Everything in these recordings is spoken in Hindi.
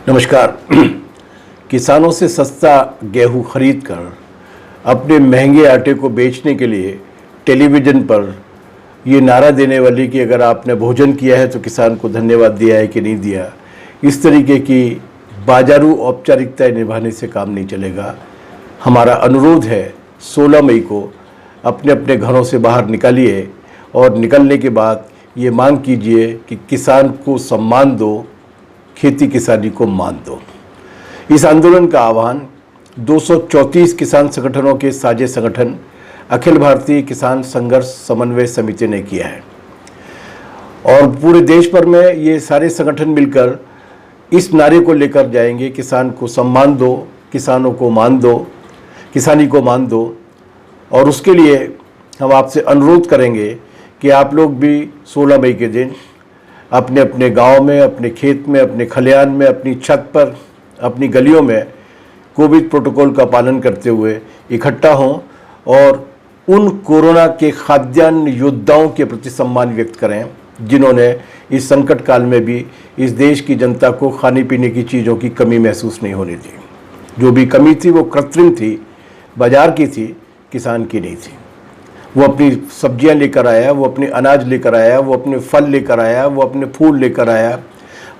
नमस्कार। किसानों से सस्ता गेहूं खरीद कर अपने महंगे आटे को बेचने के लिए टेलीविज़न पर ये नारा देने वाली कि अगर आपने भोजन किया है तो किसान को धन्यवाद दिया है कि नहीं दिया, इस तरीके की बाजारू औपचारिकताएं निभाने से काम नहीं चलेगा। हमारा अनुरोध है 16 मई को अपने अपने घरों से बाहर निकालिए और निकलने के बाद ये मांग कीजिए कि किसान को सम्मान दो, खेती किसानी को मान दो। इस आंदोलन का आह्वान 234 किसान संगठनों के साझे संगठन अखिल भारतीय किसान संघर्ष समन्वय समिति ने किया है और पूरे देश भर में ये सारे संगठन मिलकर इस नारे को लेकर जाएंगे, किसान को सम्मान दो, किसानों को मान दो, किसानी को मान दो। और उसके लिए हम आपसे अनुरोध करेंगे कि आप लोग भी 16 मई के दिन अपने अपने गांव में, अपने खेत में, अपने खलिहान में, अपनी छत पर, अपनी गलियों में कोविड प्रोटोकॉल का पालन करते हुए इकट्ठा हों और उन कोरोना के खाद्यान्न योद्धाओं के प्रति सम्मान व्यक्त करें जिन्होंने इस संकट काल में भी इस देश की जनता को खाने पीने की चीज़ों की कमी महसूस नहीं होने दी। जो भी कमी थी वो कृत्रिम थी, बाजार की थी, किसान की नहीं थी। वो अपनी सब्जियां लेकर आया, वो अपने अनाज लेकर आया, वो अपने फल लेकर आया, वो अपने फूल लेकर आया,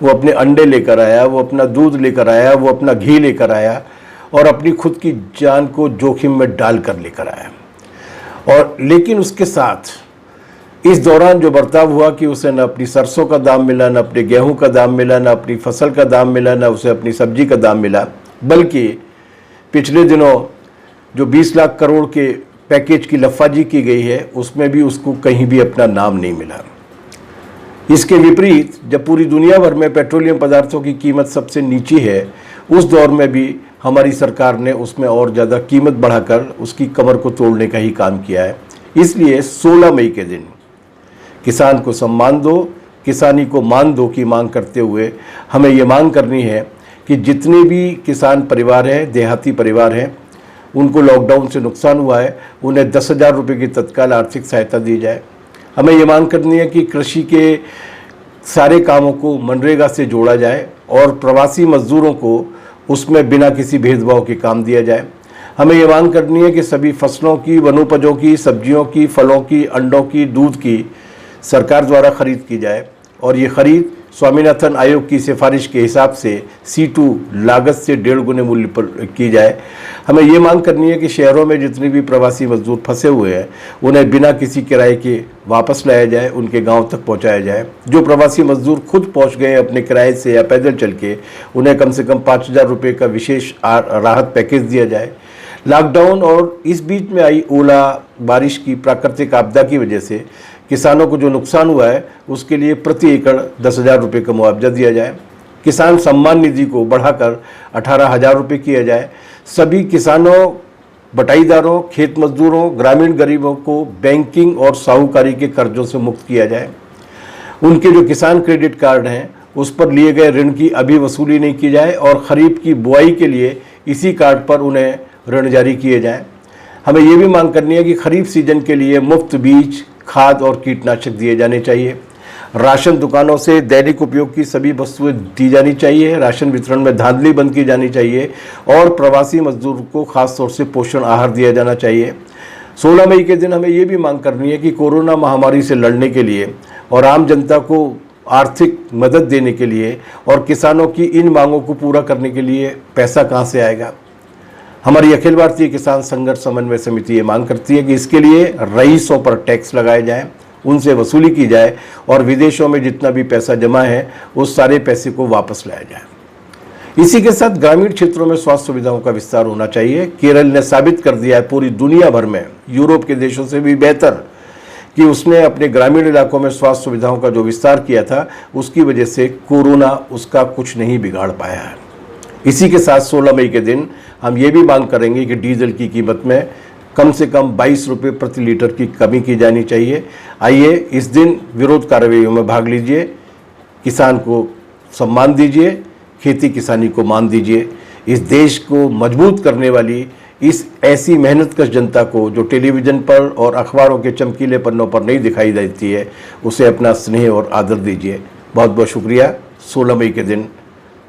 वो अपने अंडे लेकर आया, वो अपना दूध लेकर आया, वो अपना घी लेकर आया और अपनी खुद की जान को जोखिम में डाल कर लेकर आया। और लेकिन उसके साथ इस दौरान जो बर्ताव हुआ कि उसे न अपनी सरसों का दाम मिला, न अपने गेहूं का दाम मिला, न अपनी फसल का दाम मिला, न उसे अपनी सब्जी का दाम मिला, बल्कि पिछले दिनों जो 20 लाख करोड़ के पैकेज की लफाजी की गई है उसमें भी उसको कहीं भी अपना नाम नहीं मिला। इसके विपरीत जब पूरी दुनिया भर में पेट्रोलियम पदार्थों की कीमत सबसे नीची है, उस दौर में भी हमारी सरकार ने उसमें और ज़्यादा कीमत बढ़ाकर उसकी कमर को तोड़ने का ही काम किया है। इसलिए 16 मई के दिन किसान को सम्मान दो, किसानी को मान दो की मांग करते हुए हमें ये मांग करनी है कि जितने भी किसान परिवार हैं, देहाती परिवार हैं, उनको लॉकडाउन से नुकसान हुआ है, उन्हें 10,000 रुपये की तत्काल आर्थिक सहायता दी जाए। हमें ये मांग करनी है कि कृषि के सारे कामों को मनरेगा से जोड़ा जाए और प्रवासी मजदूरों को उसमें बिना किसी भेदभाव के काम दिया जाए। हमें ये मांग करनी है कि सभी फसलों की, वनोपजों की, सब्जियों की, फलों की, अंडों की, दूध की सरकार द्वारा खरीद की जाए और ये खरीद स्वामीनाथन आयोग की सिफारिश के हिसाब से C2 लागत से 1.5 गुने मूल्य पर की जाए। हमें ये मांग करनी है कि शहरों में जितने भी प्रवासी मजदूर फंसे हुए हैं उन्हें बिना किसी किराए के वापस लाया जाए, उनके गांव तक पहुंचाया जाए। जो प्रवासी मजदूर खुद पहुंच गए अपने किराए से या पैदल चल के, उन्हें कम से कम 5,000 रुपये का विशेष राहत पैकेज दिया जाए। लॉकडाउन और इस बीच में आई ओला बारिश की प्राकृतिक आपदा की वजह से किसानों को जो नुकसान हुआ है उसके लिए प्रति एकड़ 10,000 रुपये का मुआवजा दिया जाए। किसान सम्मान निधि को बढ़ाकर 18,000 रुपये किया जाए। सभी किसानों, बटाईदारों, खेत मजदूरों, ग्रामीण गरीबों को बैंकिंग और साहूकारी के कर्जों से मुक्त किया जाए। उनके जो किसान क्रेडिट कार्ड हैं उस पर लिए गए ऋण की अभी वसूली नहीं की जाए और खरीफ की बुआई के लिए इसी कार्ड पर उन्हें ऋण जारी किए जाएँ। हमें ये भी मांग करनी है कि खरीफ सीजन के लिए मुफ्त बीज, खाद और कीटनाशक दिए जाने चाहिए। राशन दुकानों से दैनिक उपयोग की सभी वस्तुएं दी जानी चाहिए। राशन वितरण में धांधली बंद की जानी चाहिए और प्रवासी मजदूर को खास तौर से पोषण आहार दिया जाना चाहिए। 16 मई के दिन हमें ये भी मांग करनी है कि कोरोना महामारी से लड़ने के लिए और आम जनता को आर्थिक मदद देने के लिए और किसानों की इन मांगों को पूरा करने के लिए पैसा कहाँ से आएगा। हमारी अखिल भारतीय किसान संघर्ष समन्वय समिति ये मांग करती है कि इसके लिए रईसों पर टैक्स लगाए जाएं, उनसे वसूली की जाए और विदेशों में जितना भी पैसा जमा है उस सारे पैसे को वापस लाया जाए। इसी के साथ ग्रामीण क्षेत्रों में स्वास्थ्य सुविधाओं का विस्तार होना चाहिए। केरल ने साबित कर दिया है पूरी दुनिया भर में, यूरोप के देशों से भी बेहतर, कि उसने अपने ग्रामीण इलाकों में स्वास्थ्य सुविधाओं का जो विस्तार किया था उसकी वजह से कोरोना उसका कुछ नहीं बिगाड़ पाया है। इसी के साथ 16 मई के दिन हम ये भी मांग करेंगे कि डीजल की कीमत में कम से कम 22 रुपये प्रति लीटर की कमी की जानी चाहिए। आइए इस दिन विरोध कार्रवाइयों में भाग लीजिए, किसान को सम्मान दीजिए, खेती किसानी को मान दीजिए। इस देश को मजबूत करने वाली इस ऐसी मेहनतकश जनता को जो टेलीविज़न पर और अखबारों के चमकीले पन्नों पर नहीं दिखाई देती है, उसे अपना स्नेह और आदर दीजिए। बहुत बहुत शुक्रिया। 16 मई के दिन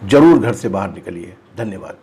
जरूर घर से बाहर निकलिए। धन्यवाद।